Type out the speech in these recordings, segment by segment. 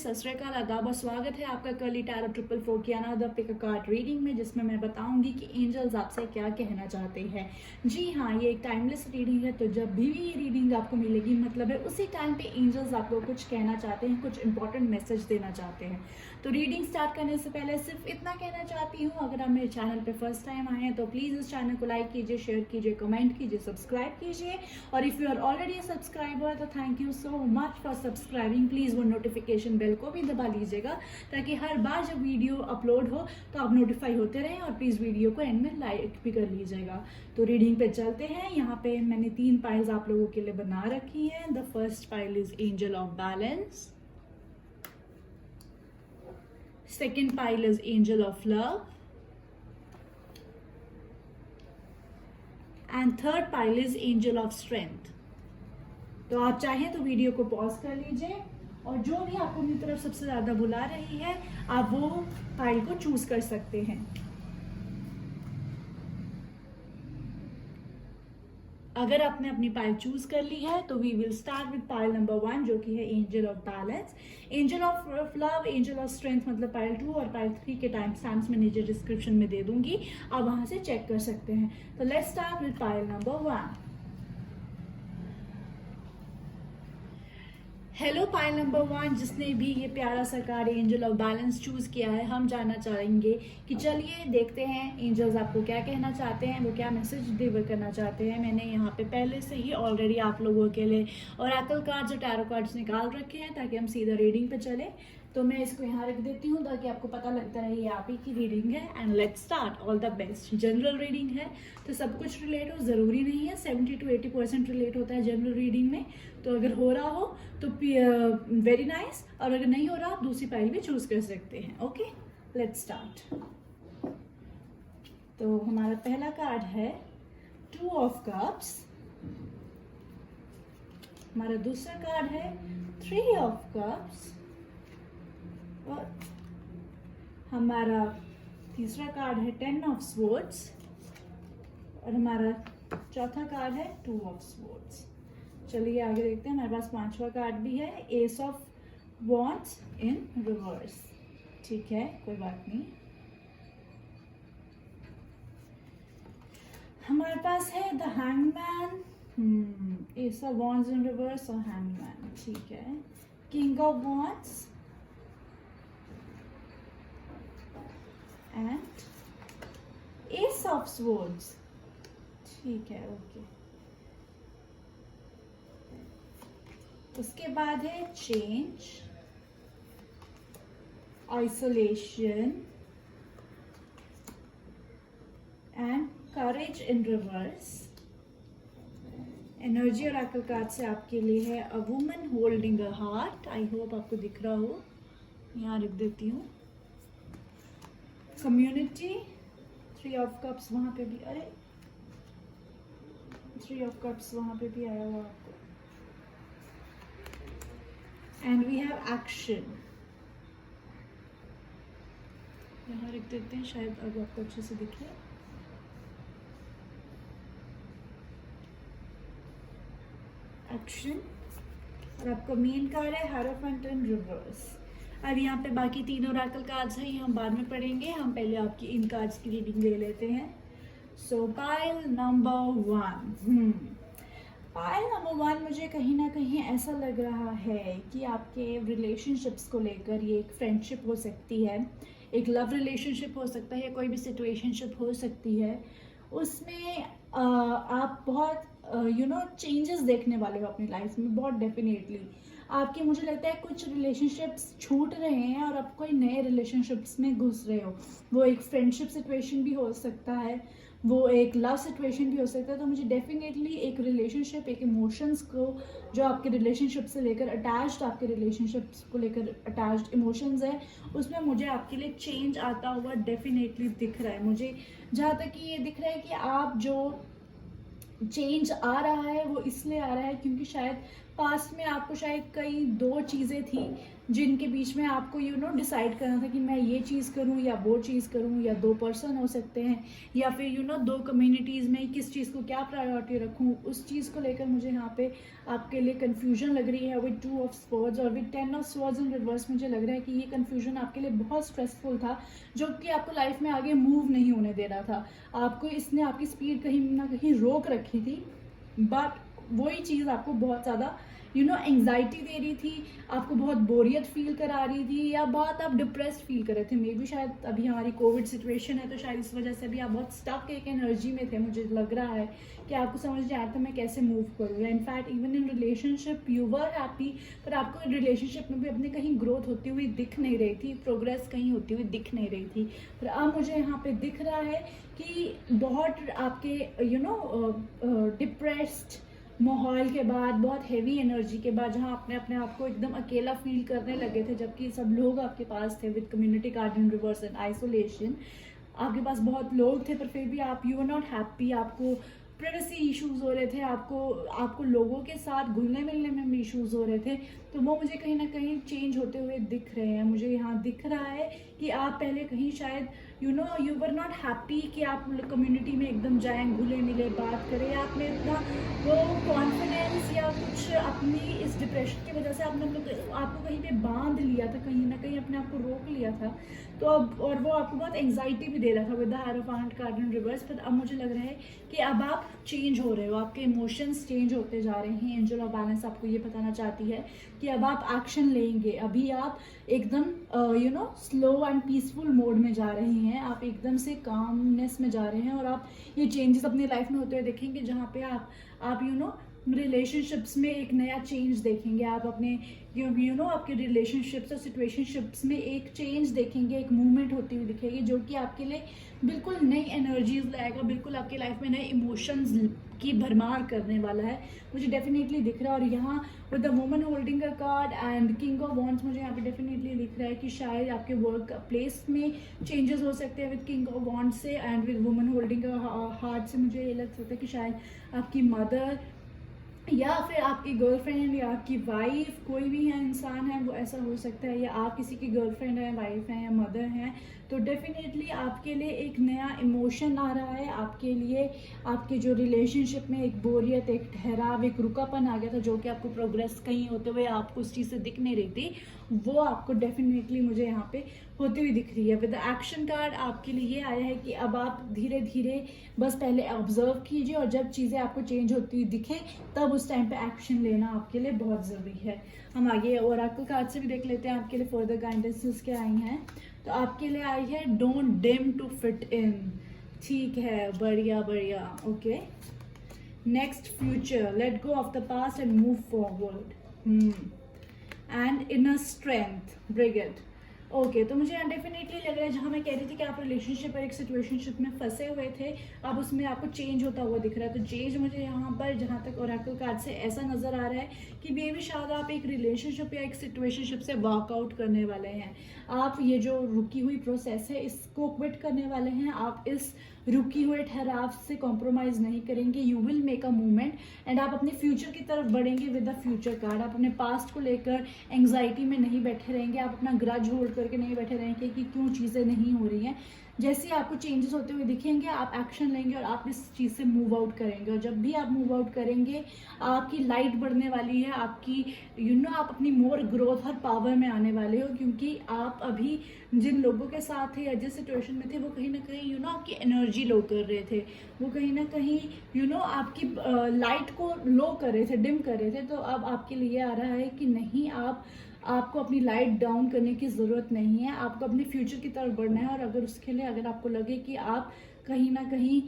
सत श्री अकाल, आदाब और स्वागत है आपका कर्ली टैरो 444 की another pick a card reading में, जिसमें मैं बताऊंगी कि एंजल्स आपसे क्या कहना चाहते हैं। जी हाँ, ये एक टाइमलेस रीडिंग है, तो जब भी ये रीडिंग आपको मिलेगी मतलब है उसी टाइम पे एंजल्स आपको कुछ कहना चाहते हैं, कुछ इंपॉर्टेंट मैसेज देना चाहते हैं। तो रीडिंग स्टार्ट करने से पहले सिर्फ इतना कहना चाहती हूँ, अगर आप मेरे चैनल पे फर्स्ट टाइम आए हैं तो प्लीज़ इस चैनल को लाइक कीजिए, शेयर कीजिए, कमेंट कीजिए, सब्सक्राइब कीजिए। और if you are already a subscriber तो thank you so much for subscribing. Please वो नोटिफिकेशन बेल को भी दबा लीजिएगा ताकि हर बार जब वीडियो अपलोड हो तो आप नोटिफाई होते रहें, और प्लीज़ वीडियो को एंड में लाइक भी कर लीजिएगा। तो रीडिंग पे चलते हैं। यहाँ पे मैंने 3 पाइल्स आप लोगों के लिए बना रखी है। The first pile is angel of balance, second pile is angel of love, and third pile is angel of strength. तो आप चाहें तो वीडियो को पॉज कर लीजिए और जो भी आपको अपनी तरफ सबसे ज्यादा बुला रही है आप वो पाइल को चूज कर सकते हैं। अगर आपने अपनी पाइल चूज कर ली है तो we will start with pile number 1, जो कि है angel of balance. Angel of love, angel of strength मतलब पाइल 2 और पाइल 3 के टाइम स्टैम्प्स में नीचे डिस्क्रिप्शन में दे दूंगी, आप वहां से चेक कर सकते हैं। तो let's start with pile number 1। Hello pile number 1, जिसने भी ये प्यारा सा card angel of balance choose किया है, हम जानना चाहेंगे कि चलिए देखते हैं एंजल्स आपको क्या कहना चाहते हैं, वो क्या मैसेज डिलीवर करना चाहते हैं। मैंने यहाँ पे पहले से ही ऑलरेडी आप लोगों के लिए ओरेकल कार्ड्स और टैरो कार्ड्स निकाल रखे हैं ताकि हम सीधा रीडिंग पे चले। तो मैं इसको यहाँ रख देती हूँ ताकि आपको पता लगता रहे ये आप ही की रीडिंग है। And let's start. All the best. General reading है तो सब कुछ रिलेट हो ज़रूरी नहीं है, 70 to 80% रिलेट होता है जनरल रीडिंग में। तो अगर हो रहा हो तो वेरी नाइस, और अगर नहीं हो रहा आप दूसरी पाइल भी चूज कर सकते हैं। Okay, let's start. तो हमारा पहला कार्ड है 2 ऑफ कप्स, हमारा दूसरा कार्ड है 3 ऑफ कप्स, और हमारा तीसरा कार्ड है 10 ऑफ स्वॉर्ड्स, और हमारा चौथा कार्ड है 2 ऑफ स्वॉर्ड्स। चलिए आगे देखते हैं। हमारे पास 5वां कार्ड भी है, S of wands in reverse. ठीक है, कोई बात नहीं। हमारे पास है the hangman, S of wands in reverse और हैंगमैन। ठीक है, king of wands and S of swords. ठीक है, ओके। उसके बाद है change, isolation and courage in reverse. Energy और ओरेकल कार्ड से आपके लिए है a woman holding a heart. I hope आपको दिख रहा हो, यहाँ रख देती हूँ। कम्युनिटी, 3 ऑफ कप्स वहां पे भी, अरे 3 ऑफ कप्स वहां पे भी आया हुआ आपको। एंड वी हैव एक्शन, यहाँ रख देते हैं, शायद अब आपको अच्छे से दिखे। एक्शन, और आपका मेन कार्ड है हायरोफेंट इन रिवर्स। अब यहाँ पे बाकी 3 ओरेकल कार्ड्स हैं, ये हम बाद में पढ़ेंगे, हम पहले आपकी इन कार्ड्स की रीडिंग ले लेते हैं। सो पाइल नंबर 1, पाइल नंबर 1 मुझे कहीं ना कहीं ऐसा लग रहा है कि आपके रिलेशनशिप्स को लेकर, ये एक फ्रेंडशिप हो सकती है, एक लव रिलेशनशिप हो सकता है, कोई भी सिचुएशनशिप हो सकती है, उसमें आप बहुत चेंजेस देखने वाले हो अपनी लाइफ में, बहुत डेफिनेटली। आपके, मुझे लगता है कुछ रिलेशनशिप्स छूट रहे हैं और आप कोई नए रिलेशनशिप्स में घुस रहे हो। वो एक फ्रेंडशिप सिचुएशन भी हो सकता है, वो एक लव सिचुएशन भी हो सकता है। तो मुझे डेफिनेटली एक रिलेशनशिप, एक इमोशंस को जो आपके रिलेशनशिप से लेकर अटैच्ड, आपके रिलेशनशिप्स को लेकर अटैच्ड इमोशंस है, उसमें मुझे आपके लिए चेंज आता हुआ डेफिनेटली दिख रहा है। मुझे जहाँ तक कि ये दिख रहा है कि आप जो चेंज आ रहा है वो इसलिए आ रहा है क्योंकि शायद पास्ट में आपको शायद कई 2 चीज़ें थी जिनके बीच में आपको डिसाइड करना था कि मैं ये चीज़ करूं या वो चीज़ करूं, या 2 पर्सन हो सकते हैं, या फिर 2 कम्युनिटीज़ में किस चीज़ को क्या प्रायोरिटी रखूं। उस चीज़ को लेकर मुझे यहाँ पे आपके लिए कन्फ्यूजन लग रही है विद 2 ऑफ स्वॉर्ड्स और with 10 of swords in reverse. मुझे लग रहा है कि ये कन्फ्यूजन आपके लिए बहुत स्ट्रेसफुल था, जो कि आपको लाइफ में आगे मूव नहीं होने दे रहा था। आपको इसने आपकी स्पीड कहीं ना कहीं रोक रखी थी, बट वही चीज़ आपको बहुत ज़्यादा एंग्जाइटी दे रही थी, आपको बहुत बोरियत फील करा रही थी, या बहुत आप डिप्रेस्ड फील कर रहे थे। मे बी शायद अभी हमारी कोविड सिचुएशन है तो शायद इस वजह से भी आप बहुत स्टक एक एनर्जी में थे। मुझे लग रहा है कि आपको समझ नहीं आता मैं कैसे मूव करूँ, या in fact even in relationship you were happy, पर आपको रिलेशनशिप में भी अपने कहीं ग्रोथ होती हुई दिख नहीं रही थी, प्रोग्रेस कहीं होती हुई दिख नहीं रही थी। पर अब मुझे यहाँ पे दिख रहा है कि बहुत आपके डिप्रेस्ड माहौल के बाद, बहुत हेवी एनर्जी के बाद, जहाँ आपने अपने आप को एकदम अकेला फील करने लगे थे जबकि सब लोग आपके पास थे, with community card in reverse and isolation, आपके पास बहुत लोग थे, पर फिर भी आप यू वर नॉट हैप्पी। आपको प्राइवेसी इश्यूज हो रहे थे, आपको लोगों के साथ घुलने मिलने में भी इश्यूज हो रहे थे। तो वो मुझे कहीं ना कहीं चेंज होते हुए दिख रहे हैं। मुझे यहाँ दिख रहा है कि आप पहले कहीं शायद यू वर नॉट हैप्पी कि आप कम्युनिटी में एकदम जाएं, घुले मिले, बात करें। आपने इतना वो कॉन्फिडेंस या कुछ अपनी इस डिप्रेशन की वजह से आपको कहीं पे बांध लिया था, कहीं ना कहीं अपने आप को रोक लिया था। तो अब और वो आपको बहुत एंग्जाइटी भी दे रहा था with the hierophant card in reverse. पर अब मुझे लग रहा है कि अब आप चेंज हो रहे हो, आपके इमोशंस चेंज होते जा रहे हैं। एंजल ऑफ बैलेंस आपको ये बताना चाहती है कि अब आप एक्शन लेंगे। अभी आप एकदम स्लो एंड पीसफुल मोड में जा रहे हैं, आप एकदम से कामनेस में जा रहे हैं, और आप ये चेंजेस अपनी लाइफ में होते हुए देखेंगे, जहाँ पे आप रिलेशनशिप्स में एक नया चेंज देखेंगे। आप अपने आपके रिलेशनशिप्स और सिचुएशनशिप्स में एक चेंज देखेंगे, एक मूवमेंट होती हुई दिखेगी, जो कि आपके लिए बिल्कुल नई एनर्जीज लाएगा, बिल्कुल आपके लाइफ में नए इमोशंस की भरमार करने वाला है। मुझे डेफिनेटली दिख रहा है। और यहाँ with the woman holding a card and king of wands, मुझे यहाँ पे डेफिनेटली दिख रहा है कि शायद आपके वर्क प्लेस में चेंजेस हो सकते हैं विद किंग ऑफ वॉन्ड्स से, and with woman holding a heart से मुझे ये लग सकता है कि शायद आपकी मदर या फिर आपकी गर्लफ्रेंड या आपकी वाइफ, कोई भी है इंसान है वो ऐसा हो सकता है, या आप किसी की गर्लफ्रेंड है, वाइफ है या मदर हैं, तो डेफिनेटली आपके लिए एक नया इमोशन आ रहा है। आपके लिए आपके जो रिलेशनशिप में एक बोरियत, एक ठहराव, एक रुकापन आ गया था, जो कि आपको प्रोग्रेस कहीं होते हुए आपको उस चीज़ से दिख नहीं रही थी, वो आपको डेफिनेटली मुझे यहाँ पे होती हुई दिख रही है। विद द एक्शन कार्ड आपके लिए ये आया है कि अब आप धीरे धीरे बस पहले ऑब्जर्व कीजिए, और जब चीज़ें आपको चेंज होती हुई दिखे तब उस टाइम पे एक्शन लेना आपके लिए बहुत ज़रूरी है। हम आगे ओरेकल कार्ड से भी देख लेते हैं आपके लिए फर्दर गाइडेंसेस क्या आई हैं। तो आपके लिए आई है don't dim to fit in. ठीक है, बढ़िया बढ़िया, okay. Next, future, let go of the past and move forward, and inner strength, brigade. Okay, तो मुझे डेफिनेटली लग रहा है, जहाँ मैं कह रही थी कि आप रिलेशनशिप और एक सिचुएशनशिप में फंसे हुए थे, अब उसमें आपको चेंज होता हुआ दिख रहा है। तो चेंज मुझे यहाँ पर, जहाँ तक ओरेकल कार्ड से ऐसा नज़र आ रहा है कि मे बी शायद आप एक रिलेशनशिप या एक सिचुएशनशिप से वॉकआउट करने वाले हैं। आप ये जो रुकी हुई प्रोसेस है इसको क्विट करने वाले हैं। आप इस रुकी हुए ठहराव से कॉम्प्रोमाइज़ नहीं करेंगे। You will make a movement and आप अपने फ्यूचर की तरफ बढ़ेंगे विद द फ्यूचर कार्ड। आप अपने पास्ट को लेकर एंग्जाइटी में नहीं बैठे रहेंगे, आप अपना ग्रज होल्ड करके नहीं बैठे रहेंगे कि क्यों चीज़ें नहीं हो रही हैं। जैसे ही आपको चेंजेस होते हुए दिखेंगे, आप एक्शन लेंगे और आप इस चीज़ से मूव आउट करेंगे। और जब भी आप मूव आउट करेंगे, आपकी लाइट बढ़ने वाली है, आपकी आप अपनी मोर ग्रोथ और पावर में आने वाले हो, क्योंकि आप अभी जिन लोगों के साथ थे या जिस सिचुएशन में थे, वो कहीं ना कहीं आपकी एनर्जी लो कर रहे थे, वो कहीं ना कहीं आपकी लाइट को लो कर रहे थे, डिम कर रहे थे। तो अब आपके लिए आ रहा है कि नहीं, आपको अपनी लाइट डाउन करने की ज़रूरत नहीं है, आपको अपने फ्यूचर की तरफ बढ़ना है। और अगर उसके लिए अगर आपको लगे कि आप कहीं ना कहीं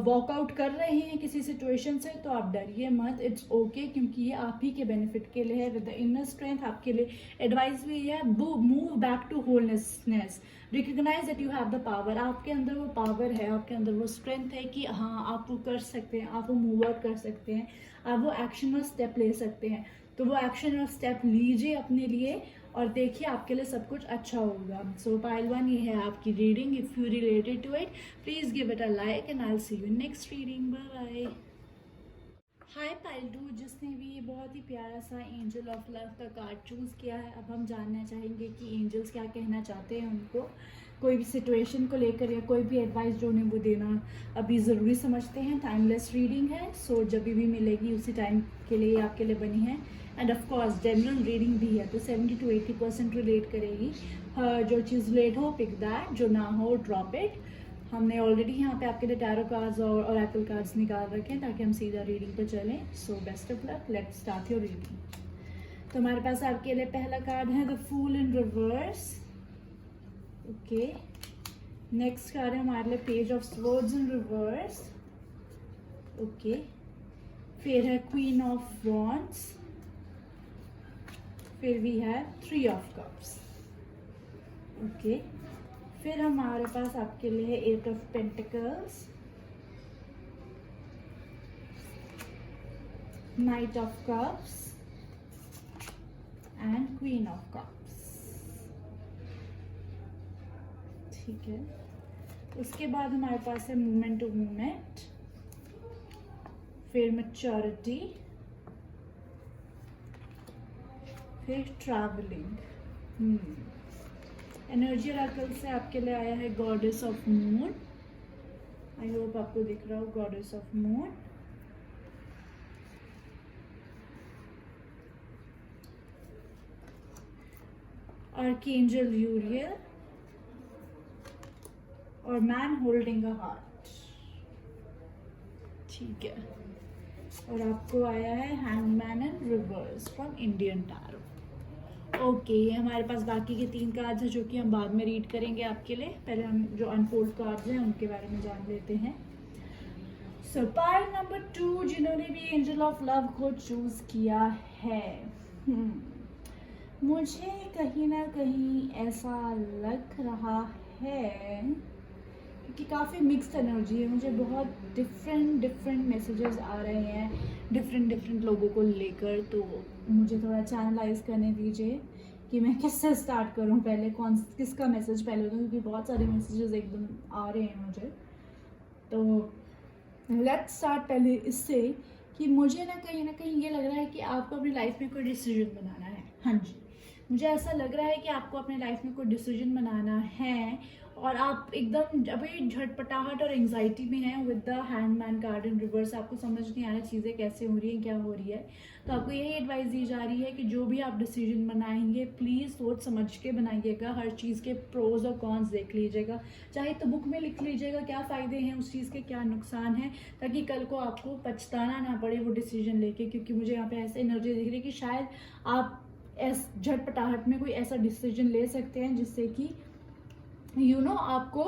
वॉकआउट कर रहे हैं किसी सिचुएशन से, तो आप डरिए मत, इट्स ओके, क्योंकि ये आप ही के बेनिफिट के लिए है। विद द इनर स्ट्रेंथ आपके लिए एडवाइस भी है, move back to wholeness, recognise that you have the power. आपके अंदर वो पावर है, आपके अंदर वो स्ट्रेंथ है कि हाँ, आप वो कर सकते हैं, आप वो मूव आउट कर सकते हैं, आप वो एक्शन और स्टेप ले सकते हैं। तो वो एक्शन और स्टेप लीजिए अपने लिए और देखिए आपके लिए सब कुछ अच्छा होगा। सो पाइल 1, ये है आपकी reading. If you related to it, please give it a like and I will see you next reading. Bye bye. Hi pile 2 जिसने भी ये बहुत ही प्यारा सा एंजल ऑफ लव का कार्ड चूज़ किया है, अब हम जानना चाहेंगे कि एंजल्स क्या कहना चाहते हैं उनको कोई भी सिचुएशन को लेकर या कोई भी एडवाइस जो उन्हें वो देना अभी ज़रूरी समझते हैं। टाइमलेस रीडिंग है, सो जब भी मिलेगी उसी टाइम के लिए आपके लिए बनी है। End of course general reading भी है, तो 70 to 80% रिलेट करेगी। जो चीज़ रिलेट हो पिक दैट, जो ना हो ड्रॉप इट। हमने ऑलरेडी यहाँ पे आपके लिए टैरो कार्ड्स और ओरेकल कार्ड्स निकाल रखे हैं ताकि हम सीधा रीडिंग पे चलें। So best of luck, let's start your reading. तो हमारे पास आपके लिए पहला कार्ड है the fool in reverse. Okay, next card है हमारे लिए page of swords in reverse. Okay, फिर है क्वीन ऑफ वॉन्ड्स, फिर भी है 3 ऑफ कप्स। ओके, फिर हमारे पास आपके लिए 8 of pentacles, night of cups and queen of cups. ठीक है, उसके बाद हमारे पास है मूवमेंट टू मूवमेंट, फिर मैच्योरिटी, फिर ट्रैवलिंग। एनर्जी ओरेकल से आपके लिए आया है goddess of moon. I hope आपको दिख रहा हो गॉडेस ऑफ मून। आर्कएंजल यूरियल और मैन होल्डिंग अ हार्ट। ठीक है, और आपको आया है hangman in reverse from Indian tarot. Okay, हमारे पास बाकी के 3 कार्ड्स हैं जो कि हम बाद में रीड करेंगे आपके लिए। पहले हम जो अनफोल्ड कार्ड्स हैं उनके बारे में जान लेते हैं। सो पाइल नंबर 2 जिन्होंने भी एंजल ऑफ लव को चूज किया है, मुझे कहीं ना कहीं ऐसा लग रहा है कि काफ़ी मिक्स्ड एनर्जी है। मुझे बहुत डिफरेंट मैसेजेस आ रहे हैं डिफरेंट लोगों को लेकर, तो मुझे थोड़ा चैनलाइज करने दीजिए कि मैं किससे स्टार्ट करूं, पहले किसका मैसेज पहले दूं, क्योंकि बहुत सारे मैसेजेस एकदम आ रहे हैं मुझे। तो लेट्स स्टार्ट पहले इससे कि मुझे ना कहीं ये लग रहा है कि आपको अपनी लाइफ में कोई डिसीजन बनाना है। हाँ जी, मुझे ऐसा लग रहा है कि आपको अपने लाइफ में कोई डिसीजन बनाना है और आप एकदम अभी झटपटाहट और एंजाइटी में हैं with the hangman card in reverse. आपको समझ नहीं आ रहा चीज़ें कैसे हो रही हैं, क्या हो रही है। तो आपको यही एडवाइस दी जा रही है कि जो भी आप डिसीजन बनाएंगे प्लीज़ सोच समझ के बनाइएगा। हर चीज़ के प्रोज और कॉन्स देख लीजिएगा, चाहे तो बुक में लिख लीजिएगा क्या फ़ायदे हैं उस चीज़ के, क्या नुकसान है, ताकि कल को आपको पछताना ना पड़े वो डिसीजन लेके। क्योंकि मुझे यहाँ पे ऐसे एनर्जी दिख रही है कि शायद आप झटपटाहट में कोई ऐसा डिसीजन ले सकते हैं जिससे कि आपको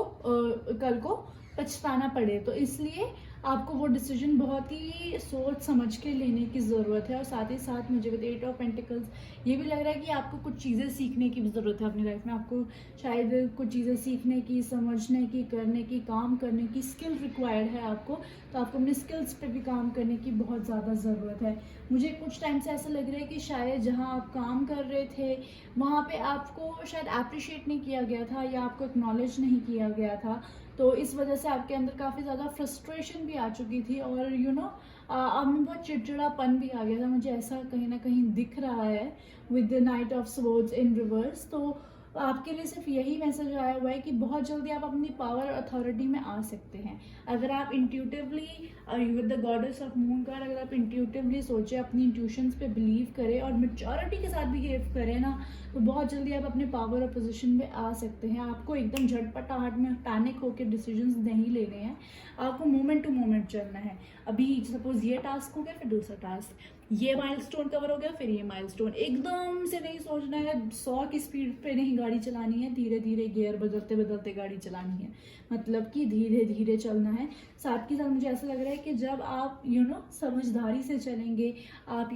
कल को पछताना पड़े। तो इसलिए आपको वो डिसीजन बहुत ही सोच समझ के लेने की ज़रूरत है। और साथ ही साथ मुझे विद 8 ऑफ पेंटिकल्स ये भी लग रहा है कि आपको कुछ चीज़ें सीखने की भी ज़रूरत है अपनी लाइफ में। आपको शायद कुछ चीज़ें सीखने की, समझने की, करने की, काम करने की स्किल रिक्वायर्ड है आपको। तो आपको अपने स्किल्स पे भी काम करने की बहुत ज़्यादा ज़रूरत है। मुझे कुछ टाइम से ऐसा लग रहा है कि शायद जहाँ आप काम कर रहे थे वहाँ पे आपको शायद अप्रिशिएट नहीं किया गया था या आपको एक्नॉलेज नहीं किया गया था। तो इस वजह से आपके अंदर काफ़ी ज़्यादा फ्रस्ट्रेशन भी आ चुकी थी और आप में बहुत चिड़चिड़ापन भी आ गया था। मुझे ऐसा कहीं ना कहीं दिख रहा है with the night of swords in reverse. तो आपके लिए सिर्फ यही मैसेज आया हुआ है कि बहुत जल्दी आप अपनी पावर और अथॉरिटी में आ सकते हैं। अगर आप intuitively with the goddess of moon card, अगर आप इंट्यूटिवली सोचें, अपनी इंट्यूशंस पे बिलीव करें और मैच्योरिटी के साथ बिहेव करें ना, तो बहुत जल्दी आप अपने पावर और पोजीशन में आ सकते हैं। आपको एकदम झटपटाहट में पैनिक होकर डिसीजंस नहीं लेने हैं, आपको मोमेंट टू मोमेंट चलना है। अभी सपोज ये टास्क हो गया, फिर दूसरा टास्क, ये माइलस्टोन कवर हो गया, फिर ये माइलस्टोन। एकदम से नहीं सोचना है, 100 की स्पीड पे नहीं गाड़ी चलानी है, धीरे धीरे गियर बदलते बदलते गाड़ी चलानी है। मतलब कि धीरे धीरे चलना है। साथ के साथ मुझे ऐसा लग रहा है कि जब आप समझदारी से चलेंगे, आप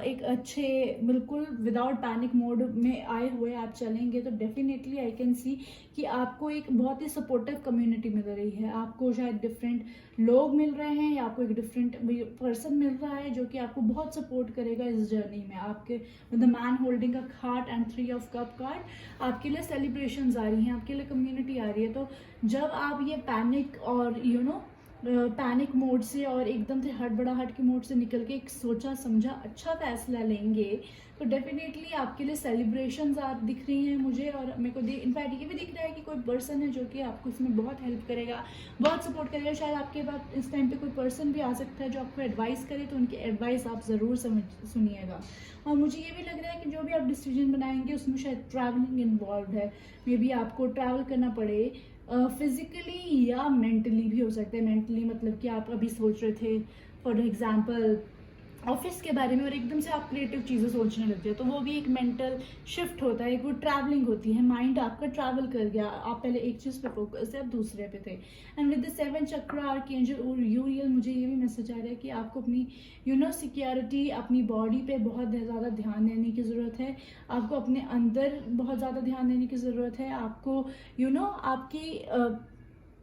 एक अच्छे बिल्कुल विदाउट पैनिक मोड में आए हुए आप चलेंगे, तो डेफिनेटली आई कैन सी कि आपको एक बहुत ही सपोर्टिव कम्युनिटी मिल रही है। आपको शायद डिफरेंट लोग मिल रहे हैं या आपको एक डिफरेंट पर्सन मिल रहा है जो कि आपको बहुत सपोर्ट करेगा इस जर्नी में। आपके the man holding a heart and 3 of cup card आपके लिए सेलिब्रेशंस आ रही हैं, आपके लिए कम्युनिटी आ रही है। तो जब आप ये पैनिक और पैनिक मोड से और एकदम से हड़बड़ाहट के मोड से निकल के एक सोचा समझा अच्छा फैसला लेंगे तो डेफिनेटली आपके लिए सेलिब्रेशंस आप दिख रही हैं मुझे। और मेरे को इनफैक्ट ये भी दिख रहा है कि कोई पर्सन है जो कि आपको इसमें बहुत हेल्प करेगा, बहुत सपोर्ट करेगा। शायद आपके बाद इस टाइम पे कोई पर्सन भी आ सकता है जो आपको एडवाइस करे, तो उनकी एडवाइस आप ज़रूर सुनिएगा। और मुझे ये भी लग रहा है कि जो भी आप डिसीजन बनाएंगे उसमें शायद ट्रैवलिंग इन्वॉल्व है। मे बी आपको ट्रैवल करना पड़े, फिजिकली या मेंटली भी हो सकता है। मेंटली मतलब कि आप अभी सोच रहे थे फॉर एग्जांपल ऑफिस के बारे में और एकदम से आप क्रिएटिव चीज़ें सोचने लग जाए, तो वो भी एक मेंटल शिफ्ट होता है, एक वो ट्रैवलिंग होती है। माइंड आपका ट्रैवल कर गया, आप पहले एक चीज़ पे फोकस है, आप दूसरे पे थे। एंड विद द 7 चक्र आर्कएंजल यूरियल मुझे ये भी मैसेज आ रहा है कि आपको अपनी सिक्योरिटी, अपनी बॉडी पे बहुत ज़्यादा ध्यान देने की ज़रूरत है। आपको अपने अंदर बहुत ज़्यादा ध्यान देने की ज़रूरत है। आपको आपकी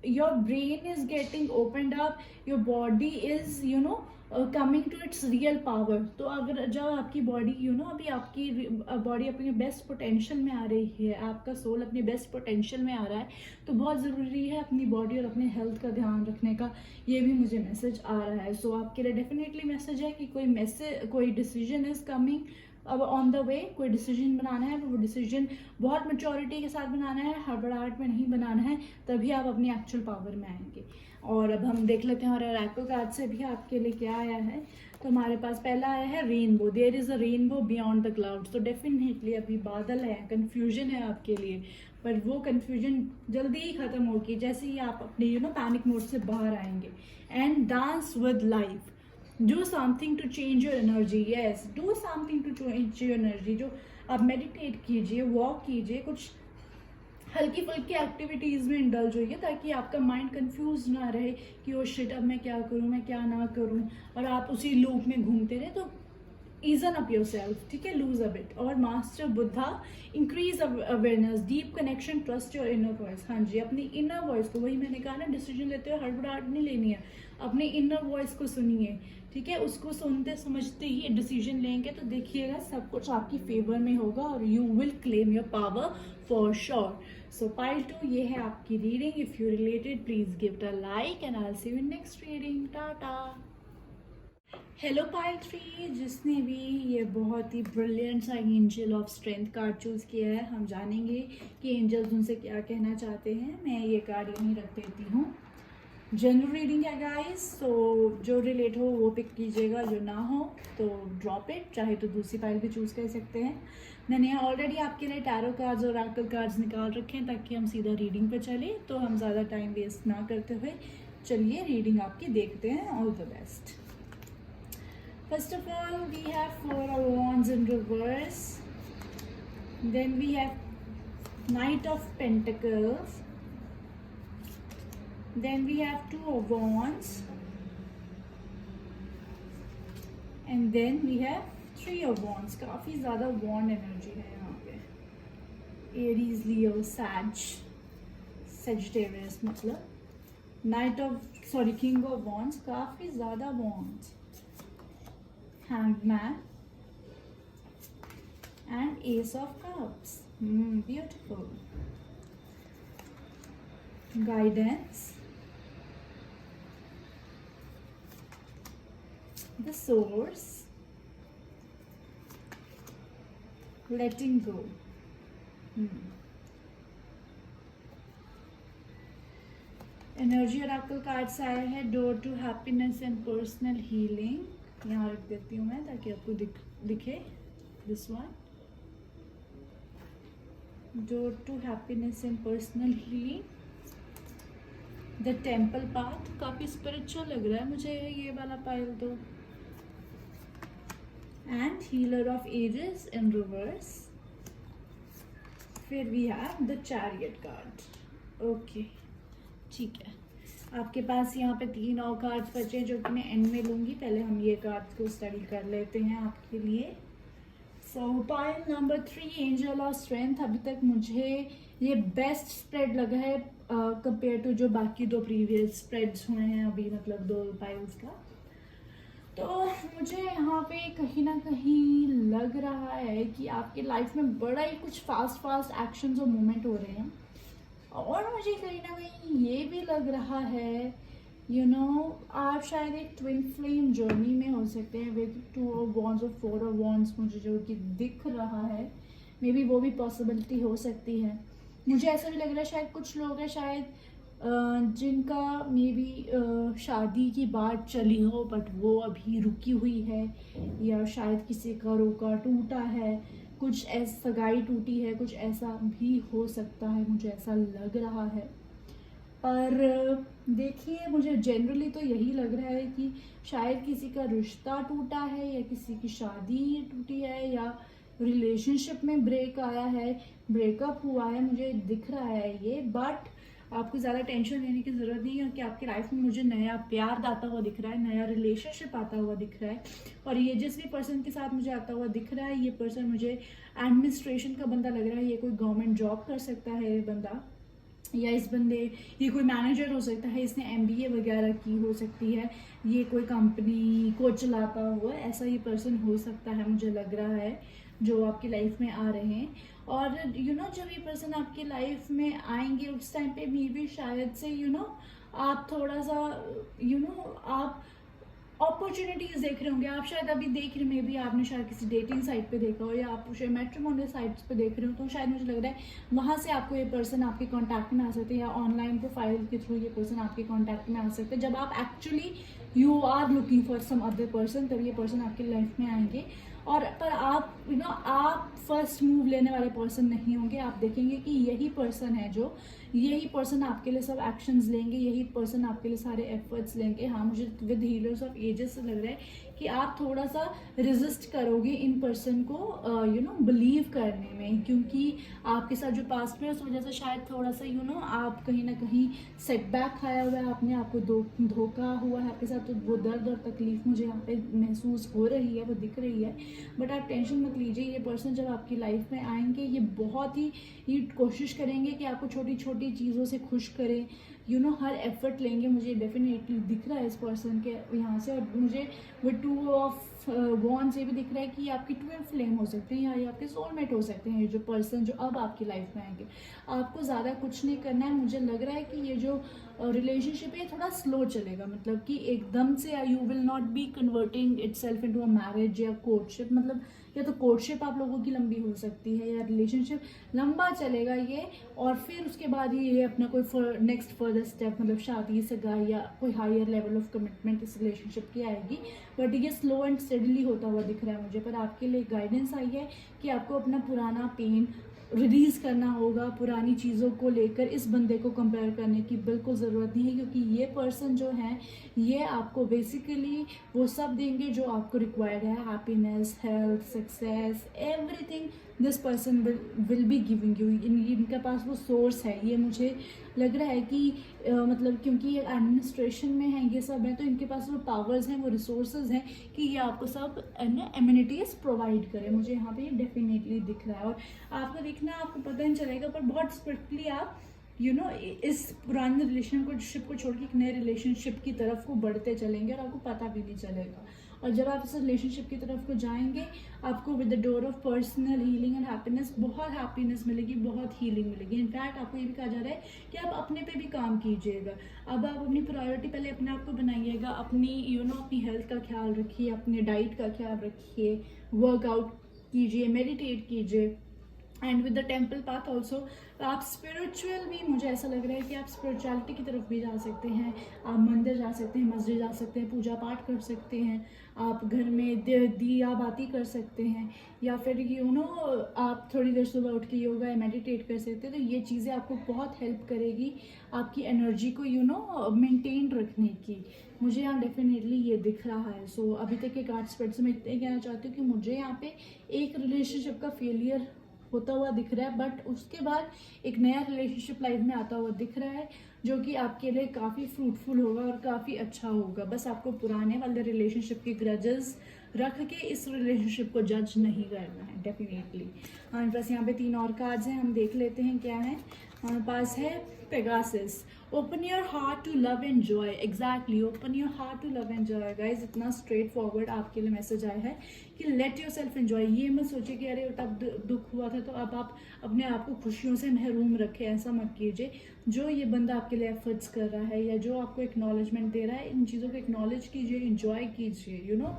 your brain is getting opened up, your body is coming to its real power। तो अगर जब आपकी बॉडी अभी आपकी बॉडी अपने बेस्ट पोटेंशियल में आ रही है, आपका सोल अपने बेस्ट पोटेंशियल में आ रहा है, तो बहुत ज़रूरी है अपनी बॉडी और अपने हेल्थ का ध्यान रखने का। ये भी मुझे मैसेज आ रहा है। सो आपके लिए डेफिनेटली मैसेज है कि कोई डिसीजन इज कमिंग अब ऑन द वे। कोई डिसीजन बनाना है, वो डिसीजन बहुत मैच्योरिटी के साथ बनाना है, हड़बड़ाहट में नहीं बनाना है, तभी आप अपनी एक्चुअल पावर में आएंगे। और अब हम देख लेते हैं और ओरेकल कार्ड से भी आपके लिए क्या आया है। तो हमारे पास पहला आया है rainbow. There is a rainbow beyond the clouds. तो डेफिनेटली अभी बादल है, कन्फ्यूजन है आपके लिए, पर वो कन्फ्यूजन जल्दी ही खत्म होगी जैसे ही आप अपने पैनिक मोड से बाहर आएंगे। And dance with life, do something to change your energy। yes, do something to change your energy। जो आप मेडिटेट कीजिए, वॉक कीजिए, कुछ हल्की फुल्की एक्टिविटीज़ में इंडल्ज होइए ताकि आपका माइंड कंफ्यूज ना रहे कि ओ शिट अब मैं क्या करूँ, मैं क्या ना करूँ, और आप उसी लूप में घूमते रहे। तो ईजन अप योर सेल्फ, ठीक है, लूज अ बिट। और master Buddha, increase awareness, deep connection, trust your inner voice. हाँ जी, अपनी इनर वॉइस को, वही मैंने कहा ना, डिसीजन लेते हुए हड़बड़ाहट नहीं लेनी है, अपनी इनर वॉइस को सुनिए, ठीक है। उसको सुनते समझते ही डिसीजन लेंगे तो देखिएगा सब कुछ आपकी फेवर में होगा और you will claim your power for sure. So pile 2, ये है आपकी reading. If you related please give it a like and I will see you in next reading. Tata. Hello pile 3, जिसने भी ये बहुत ही ब्रिलियंट सा angel of strength card choose किया है, हम जानेंगे कि एंजल्स उनसे क्या कहना चाहते हैं। मैं ये कार्ड यहीं रख देती हूँ। जनरल रीडिंग है गाइस, तो जो रिलेट हो वो पिक कीजिएगा, जो ना हो तो ड्रॉप इट। चाहे तो दूसरी फाइल भी चूज़ कर सकते हैं। मैंने ऑलरेडी आपके लिए टैरो कार्ड्स और ओरेकल कार्ड्स निकाल रखे हैं ताकि हम सीधा रीडिंग पे चले, तो हम ज़्यादा टाइम वेस्ट ना करते हुए चलिए रीडिंग आपकी देखते हैं। All the best. First of all, we have 4 of Wands in reverse. Then we have Knight of Pentacles. Then we have 2 of Wands. And then we have 3 of Wands. काफ़ी ज़्यादा Wand energy है यहाँ पे। Aries, Leo, Sagittarius मतलब King of Wands, काफ़ी ज़्यादा Wands। Hanged Man and Ace of Cups. Beautiful. Guidance, the Source, letting go. Energy oracle cards आया है door to happiness and personal healing. यहाँ रख देती हूँ मैं ताकि आपको दिखे। This one, door to happiness and personal healing, the temple path. काफ़ी स्पिरिचुअल लग रहा है मुझे ये वाला पाइल तो। And healer of ages in reverse. फिर we have the chariot card. Okay, ठीक है। आपके पास यहाँ पे 3 और कार्ड्स बचे हैं जो कि मैं एंड में लूँगी। पहले हम ये कार्ड्स को स्टडी कर लेते हैं आपके लिए। सो pile number 3, angel of strength. अभी तक मुझे ये बेस्ट स्प्रेड लगा है कंपेयर टू जो बाकी 2 प्रीवियस स्प्रेड्स हुए हैं अभी, मतलब 2 पाइल्स का। तो मुझे यहाँ पे कहीं ना कहीं लग रहा है कि आपके लाइफ में बड़ा ही कुछ फास्ट एक्शंस और मूवमेंट हो रहे हैं। और मुझे कहीं ना कहीं ये भी लग रहा है आप शायद एक ट्विन फ्लेम जर्नी में हो सकते हैं विद 2 ऑफ वॉन्ड्स और 4 ऑफ वॉन्ड्स मुझे जो कि दिख रहा है। मे बी वो भी पॉसिबिलिटी हो सकती है। मुझे ऐसा भी लग रहा है शायद कुछ लोग हैं शायद जिनका मे बी शादी की बात चली हो बट वो अभी रुकी हुई है, या शायद किसी का रोका टूटा है, कुछ ऐसा सगाई टूटी है, कुछ ऐसा भी हो सकता है, मुझे ऐसा लग रहा है। पर देखिए मुझे जनरली तो यही लग रहा है कि शायद किसी का रिश्ता टूटा है या किसी की शादी टूटी है या रिलेशनशिप में ब्रेक आया है, ब्रेकअप हुआ है, मुझे दिख रहा है ये। बट आपको ज़्यादा टेंशन लेने की ज़रूरत नहीं है कि आपकी लाइफ में मुझे नया प्यार आता हुआ दिख रहा है, नया रिलेशनशिप आता हुआ दिख रहा है। और ये जिस भी पर्सन के साथ मुझे आता हुआ दिख रहा है, ये पर्सन मुझे एडमिनिस्ट्रेशन का बंदा लग रहा है। ये कोई गवर्नमेंट जॉब कर सकता है ये बंदा, या इस बंदे ये कोई मैनेजर हो सकता है, इसने MBA वगैरह की हो सकती है, ये कोई कंपनी को चलाता हुआ ऐसा ये पर्सन हो सकता है, मुझे लग रहा है, जो आपकी लाइफ में आ रहे हैं। और जब ये पर्सन आपकी लाइफ में आएंगे उस टाइम पे मे बी शायद से आप थोड़ा सा आप अपॉर्चुनिटीज देख रहे होंगे। आप शायद अभी देख रहे मे बी आपने शायद किसी डेटिंग साइट पे देखा हो, या आप शायद मैट्रिमोनियल साइट्स पे देख रहे हो, तो शायद मुझे लग रहा है वहाँ से आपको ये पर्सन आपके कांटेक्ट में आ सकते हैं, या ऑनलाइन प्रोफाइल के थ्रू ये पर्सन आपके कांटेक्ट में आ सकते हैं। जब आप actually you are looking for some other person, तब ये पर्सन आपकी लाइफ में आएंगे। और पर आप आप फर्स्ट मूव लेने वाले पर्सन नहीं होंगे। आप देखेंगे कि यही पर्सन है जो यही पर्सन आपके लिए सब एक्शंस लेंगे, यही पर्सन आपके लिए सारे एफर्ट्स लेंगे। हाँ, मुझे विद हीलर्स ऑफ एजेस से लग रहा है कि आप थोड़ा सा रेजिस्ट करोगे इन पर्सन को बिलीव करने में, क्योंकि आपके साथ जो पास्ट में उस वजह से शायद थोड़ा सा आप कहीं ना कहीं सेटबैक खाया हुआ है, आपने आपको धोखा हुआ है आपके साथ, तो वो दर्द और तकलीफ मुझे यहाँ पे महसूस हो रही है, वो दिख रही है। बट आप टेंशन मत लीजिए, ये पर्सन जब आपकी लाइफ में आएंगे ये बहुत ही कोशिश करेंगे कि आपको छोटी छोटी चीज़ों से खुश करें, हर एफर्ट लेंगे। मुझे डेफिनेटली दिख रहा है इस पर्सन के यहाँ से। और मुझे वो 2 ऑफ वॉन्ड्स ये भी दिख रहा है कि आपकी ट्विन फ्लेम हो सकते हैं, या ये आपके सोलमेट हो सकते हैं, ये जो पर्सन जो अब आपकी लाइफ में आएंगे। आपको ज़्यादा कुछ नहीं करना है। मुझे लग रहा है कि ये जो रिलेशनशिप है थोड़ा स्लो चलेगा, मतलब कि एकदम से you will not be converting itself into a marriage या कोर्टशिप। मतलब या तो कोर्टशिप आप लोगों की लंबी हो सकती है, या रिलेशनशिप लंबा चलेगा ये, और फिर उसके बाद ये अपना कोई नेक्स्ट फर्दर स्टेप, मतलब शादी सगाई या कोई हायर लेवल ऑफ कमिटमेंट इस रिलेशनशिप की आएगी। बट ये स्लो एंड स्टेडली होता हुआ दिख रहा है मुझे। पर आपके लिए गाइडेंस आई है कि आपको अपना पुराना पेन रिलीज करना होगा। पुरानी चीज़ों को लेकर इस बंदे को कंपेयर करने की बिल्कुल ज़रूरत नहीं है, क्योंकि ये पर्सन जो है ये आपको बेसिकली वो सब देंगे जो आपको रिक्वायर्ड है। Happiness, health, success, everything this person will be giving you. इनके पास वो सोर्स है। ये मुझे लग रहा है कि मतलब क्योंकि ये एडमिनिस्ट्रेशन में है, ये सब है, तो इनके पास वो पावर्स हैं, वो रिसोर्सेज हैं कि ये आपको सब एमिनिटीज प्रोवाइड करें। मुझे यहाँ पे ये डेफिनेटली दिख रहा है। और आपको दिखना आपको पता नहीं चलेगा, पर बहुत स्ट्रिक्टली आप इस पुराने रिलेशनशिप को छोड़ के एक नए रिलेशनशिप की तरफ को बढ़ते चलेंगे और आपको पता भी नहीं चलेगा। और जब आप इस रिलेशनशिप की तरफ को जाएंगे, आपको with the door of personal healing and happiness, बहुत हैप्पीनेस मिलेगी, बहुत हीलिंग मिलेगी। इनफैक्ट आपको ये भी कहा जा रहा है कि आप अपने पे भी काम कीजिएगा। अब आप अपनी प्रायोरिटी पहले अपने आप को बनाइएगा, अपनी अपनी हेल्थ का ख्याल रखिए, अपने डाइट का ख्याल रखिए, वर्कआउट कीजिए, मेडिटेट कीजिए, and with the temple path also. आप स्पिरिचुअल भी, मुझे ऐसा लग रहा है कि आप स्पिरिचुअलिटी की तरफ भी जा सकते हैं। आप मंदिर जा सकते हैं, मस्जिद जा सकते हैं, पूजा पाठ कर सकते हैं, आप घर में दिया बाती कर सकते हैं, या फिर आप थोड़ी देर सुबह उठ के योगा या मेडिटेट कर सकते हैं। तो ये चीज़ें आपको बहुत हेल्प करेगी आपकी एनर्जी को मेंटेन रखने की। मुझे यहाँ डेफिनेटली ये दिख रहा है। सो अभी तक के कार्ड स्प्रेड से मैं इतना ही कहना चाहती हूँ कि मुझे यहाँ पे एक रिलेशनशिप का फेलियर होता हुआ दिख रहा है, बट उसके बाद एक नया रिलेशनशिप लाइफ में आता हुआ दिख रहा है, जो कि आपके लिए काफ़ी फ्रूटफुल होगा और काफ़ी अच्छा होगा। बस आपको पुराने वाले रिलेशनशिप के ग्रजेस रख के इस रिलेशनशिप को जज नहीं करना है डेफिनेटली। हाँ, बस यहाँ पे 3 और कार्ड्स हैं, हम देख लेते हैं क्या है। हमारे पास है Pegasus, open your heart to love and joy. Exactly, open your heart to love and joy. Guys इतना स्ट्रेट फॉरवर्ड आपके लिए मैसेज आया है कि लेट योर सेल्फ एंजॉय। ये मत सोचिए कि अरे तब दुख हुआ था तो अब आप अपने आप को खुशियों से महरूम रखें, ऐसा मत कीजिए। जो ये बंदा आपके लिए एफर्ट्स कर रहा है या जो आपको एक्नॉलेजमेंट दे रहा है, इन चीज़ों को एक्नॉलेज कीजिए, इंजॉय कीजिए, you know,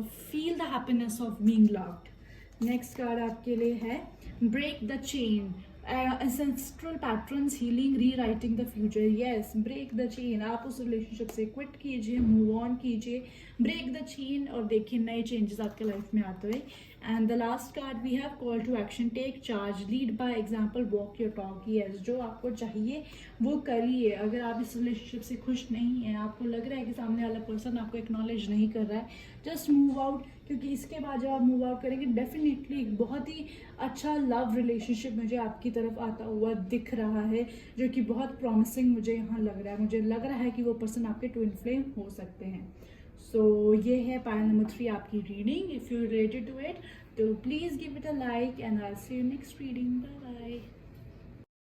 feel the happiness of being loved. Next card आपके लिए है break the chain, ancestral patterns healing, rewriting the future। yes, break the chain। आप उस रिलेशनशिप से क्विट कीजिए, मूव ऑन कीजिए, ब्रेक द चेन और देखिए नए चेंजेस आपके लाइफ में आते हुए। And the last card we have call to action, take charge, lead by example, walk your talk. Yes, जो आपको चाहिए वो करिए। अगर आप इस रिलेशनशिप से खुश नहीं हैं, आपको लग रहा है कि सामने वाला पर्सन आपको एक्नॉलेज नहीं कर रहा है, जस्ट मूव आउट, क्योंकि इसके बाद जब आप मूव आउट करेंगे डेफिनेटली बहुत ही अच्छा लव रिलेशनशिप मुझे आपकी तरफ आता हुआ दिख रहा है, जो कि बहुत प्रॉमिसिंग मुझे यहाँ लग रहा है। मुझे लग रहा है कि वो पर्सन आपके ट्विन फ्लेम हो सकते हैं। सो ये है पाइल नंबर 3 आपकी reading. If you related to it तो please give it a like and I will see you next reading. Bye bye.